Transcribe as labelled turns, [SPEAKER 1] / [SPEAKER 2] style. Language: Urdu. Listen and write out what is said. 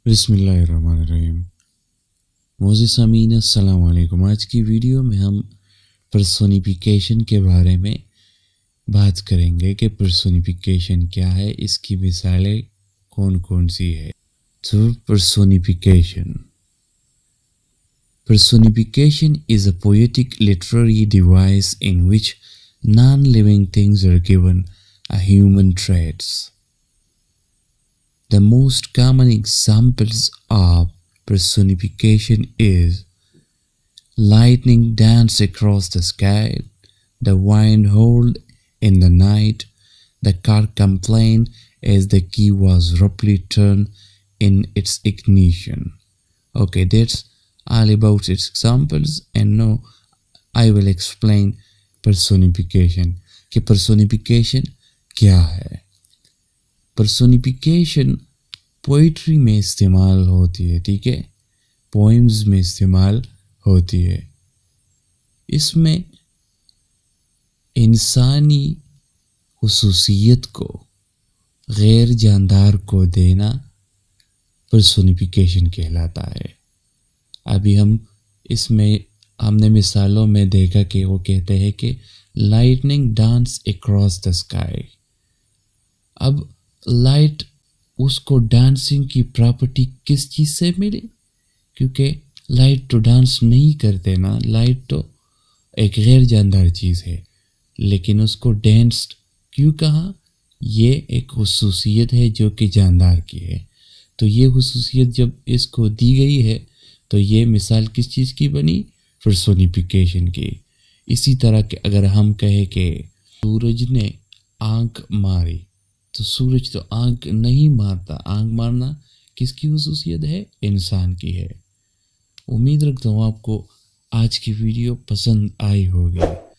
[SPEAKER 1] بسم اللہ الرحمن الرحیم۔ معزز سامعین السلام علیکم۔ آج کی ویڈیو میں ہم پرسونیفیکیشن کے بارے میں بات کریں گے کہ پرسونیفیکیشن کیا ہے، اس کی مثالیں کون کون سی ہے۔ تو Personification is a poetic literary device in which non-living things are given a human traits. The most common examples of personification is lightning dance across the sky, the wind howled in the night, the car complained as the key was abruptly turned in its ignition. Okay, that's all about its examples, and now I will explain personification. کہ personification کیا ہے؟ پرسونیفیکیشن پوئٹری میں استعمال ہوتی ہے، ٹھیک ہے، پوئمز میں استعمال ہوتی ہے۔ اس میں انسانی خصوصیت کو غیر جاندار کو دینا پرسونیفیکیشن کہلاتا ہے۔ ابھی ہم نے مثالوں میں دیکھا کہ وہ کہتے ہیں کہ Lightning dance across the sky. اب لائٹ اس کو ڈانسنگ کی پراپرٹی کس چیز سے ملی؟ کیونکہ لائٹ تو ڈانس نہیں کرتے نا، لائٹ تو ایک غیر جاندار چیز ہے، لیکن اس کو ڈانس کیوں کہا؟ یہ ایک خصوصیت ہے جو کہ جاندار کی ہے۔ تو یہ خصوصیت جب اس کو دی گئی ہے تو یہ مثال کس چیز کی بنی؟ پرسونیفیکیشن کی۔ اسی طرح کہ اگر ہم کہیں کہ سورج نے آنکھ ماری، تو سورج تو آنکھ نہیں مارتا، آنکھ مارنا کس کی خصوصیت ہے؟ انسان کی ہے۔ امید رکھتا ہوں آپ کو آج کی ویڈیو پسند آئی ہوگی۔